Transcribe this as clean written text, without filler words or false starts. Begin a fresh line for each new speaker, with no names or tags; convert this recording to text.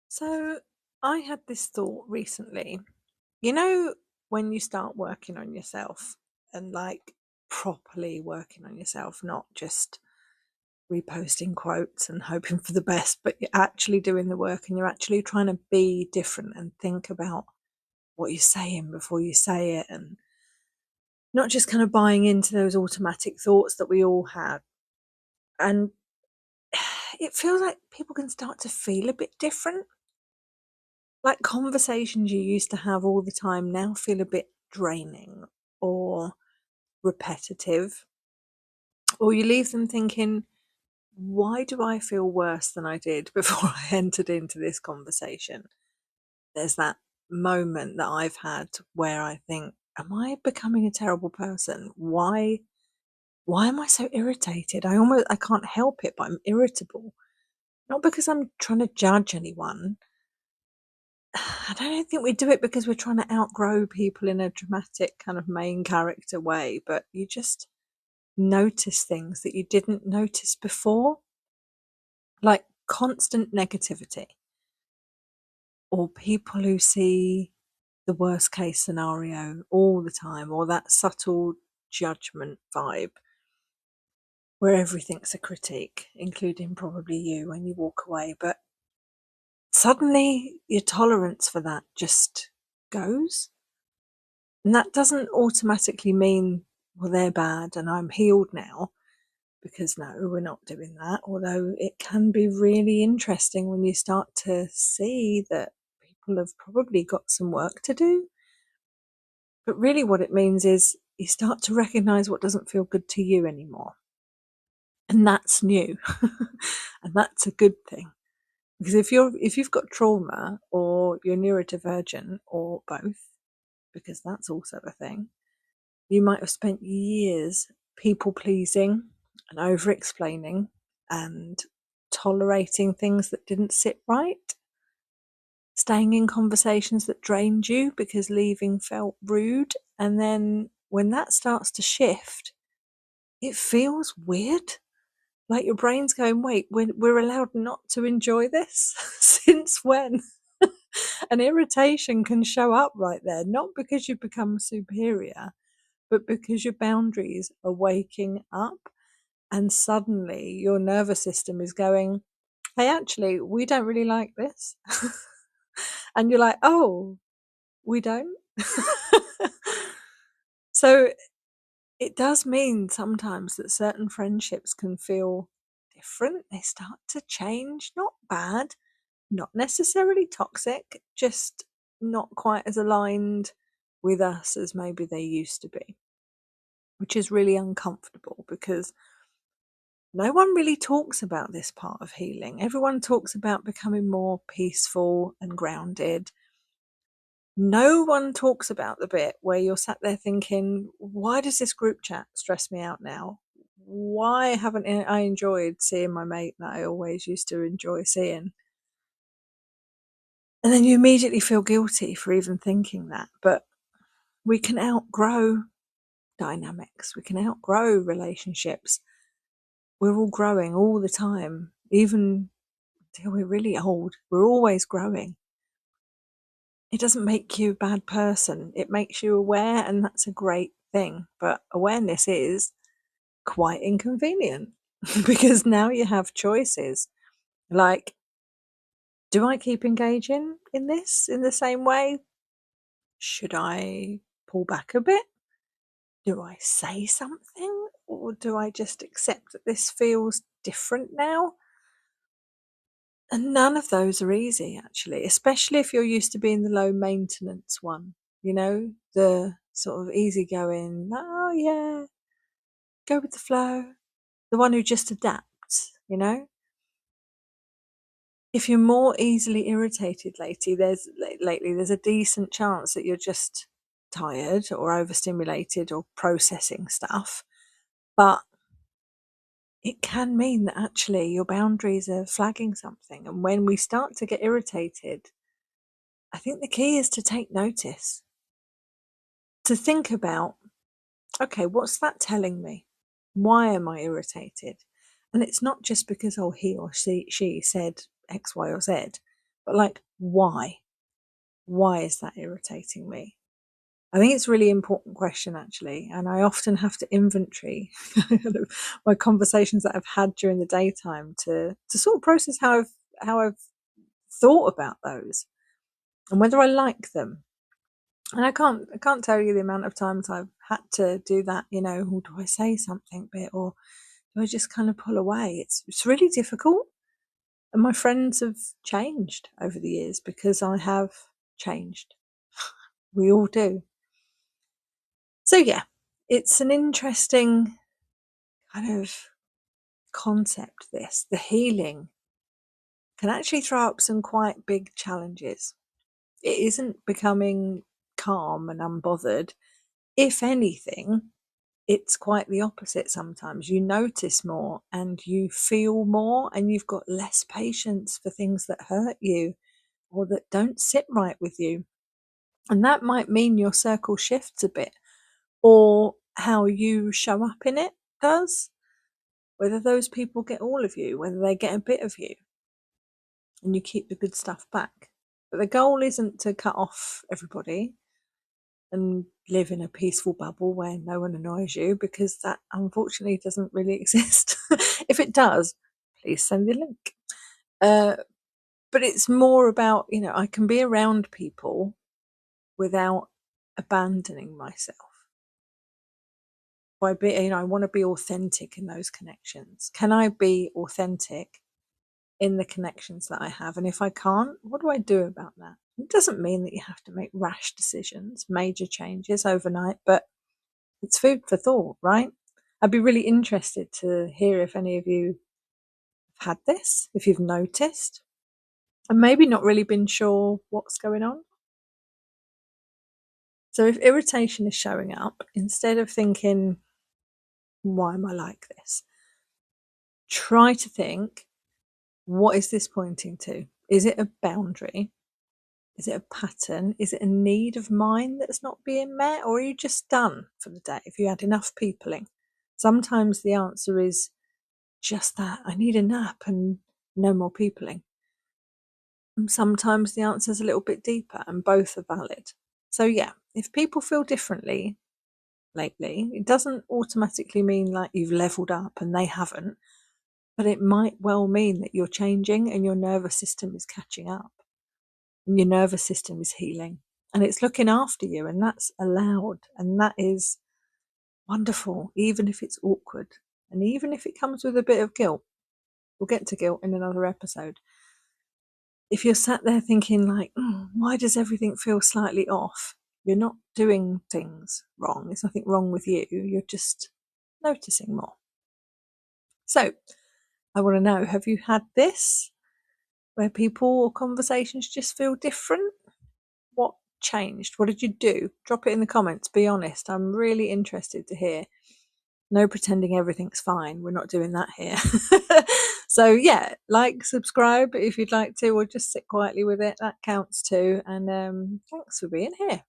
So I had this thought recently. You know, when you start working on yourself and like properly working on yourself, not just reposting quotes and hoping for the best, but you're actually doing the work and you're actually trying to be different and think about what you're saying before you say it and not just kind of buying into those automatic thoughts that we all have. And it feels like people can start to feel a bit different. Like conversations you used to have all the time now feel a bit draining or repetitive, or you leave them thinking, why do I feel worse than I did before I entered into this conversation? There's that moment that I've had where I think, am I becoming a terrible person? Why am I so irritated? I can't help it, but I'm irritable. Not because I'm trying to judge anyone. I don't think we do it because we're trying to outgrow people in a dramatic kind of main character way, but you just notice things that you didn't notice before, like constant negativity or people who see the worst case scenario all the time, or that subtle judgment vibe where everything's a critique, including probably you when you walk away. But suddenly your tolerance for that just goes. And that doesn't automatically mean, well, they're bad and I'm healed now, because no, we're not doing that. Although it can be really interesting when you start to see that people have probably got some work to do. But really, what it means is you start to recognize what doesn't feel good to you anymore. And that's new. And that's a good thing. Because if you've got trauma or you're neurodivergent or both, because that's also a thing, you might have spent years people pleasing and over explaining and tolerating things that didn't sit right, staying in conversations that drained you because leaving felt rude. And then when that starts to shift, it feels weird. Like your brain's going, wait, we're allowed not to enjoy this? Since when? An irritation can show up right there, not because you've become superior, but because your boundaries are waking up and suddenly your nervous system is going, hey, actually, we don't really like this. And you're like, oh, we don't. So it does mean sometimes that certain friendships can feel different. They start to change, not bad, not necessarily toxic, just not quite as aligned with us as maybe they used to be, which is really uncomfortable because no one really talks about this part of healing. Everyone talks about becoming more peaceful and grounded. No one talks about the bit where you're sat there thinking, why does this group chat stress me out now? Why haven't I enjoyed seeing my mate that I always used to enjoy seeing? And then you immediately feel guilty for even thinking that. But we can outgrow dynamics, we can outgrow relationships. We're all growing all the time, even until we're really old. We're always growing. It doesn't make you a bad person. It makes you aware, and that's a great thing. But awareness is quite inconvenient because now you have choices. Like, do I keep engaging in this in the same way? Should I pull back a bit? Do I say something? Or do I just accept that this feels different now? And none of those are easy, actually, especially if you're used to being the low maintenance one, the sort of easygoing, oh yeah, go with the flow, the one who just adapts. If you're more easily irritated lately, there's a decent chance that you're just tired or overstimulated or processing stuff. But it can mean that actually your boundaries are flagging something. And when we start to get irritated, I think the key is to take notice, to think about, okay, what's that telling me? Why am I irritated? And it's not just because, oh, he or she said X, Y, or Z, but like, why? Why is that irritating me? I think it's a really important question, actually, and I often have to inventory my conversations that I've had during the daytime to sort of process how I've thought about those and whether I like them. And I can't tell you the amount of times I've had to do that. Or do I say something bit, or do I just kind of pull away? It's really difficult, and my friends have changed over the years because I have changed. We all do. So yeah, it's an interesting kind of concept, this. The healing can actually throw up some quite big challenges. It isn't becoming calm and unbothered. If anything, it's quite the opposite sometimes. You notice more and you feel more, and you've got less patience for things that hurt you or that don't sit right with you. And that might mean your circle shifts a bit, or how you show up in it does. Whether those people get all of you, whether they get a bit of you, and you keep the good stuff back. But the goal isn't to cut off everybody and live in a peaceful bubble where no one annoys you, because that unfortunately doesn't really exist. If it does, please send the link. But it's more about, I can be around people without abandoning myself. I want to be authentic in those connections. Can I be authentic in the connections that I have? And if I can't, what do I do about that? It doesn't mean that you have to make rash decisions, major changes overnight, but it's food for thought, right? I'd be really interested to hear if any of you have had this, if you've noticed, and maybe not really been sure what's going on. So if irritation is showing up, instead of thinking, why am I like this? Try to think, what is this pointing to? Is it a boundary? Is it a pattern? Is it a need of mine that's not being met? Or are you just done for the day? If you had enough peopling? Sometimes the answer is just that. I need a nap and no more peopling. And sometimes the answer is a little bit deeper, and both are valid. So yeah, if people feel differently lately, it doesn't automatically mean like you've leveled up and they haven't, but it might well mean that you're changing and your nervous system is catching up. And your nervous system is healing and it's looking after you, and that's allowed, and that is wonderful, even if it's awkward and even if it comes with a bit of guilt. We'll get to guilt in another episode. If you're sat there thinking like, why does everything feel slightly off? You're not doing things wrong. There's nothing wrong with you. You're just noticing more. So I want to know, have you had this where people or conversations just feel different? What changed? What did you do? Drop it in the comments. Be honest. I'm really interested to hear. No pretending everything's fine. We're not doing that here. So yeah, like, subscribe if you'd like to, or just sit quietly with it. That counts too. And thanks for being here.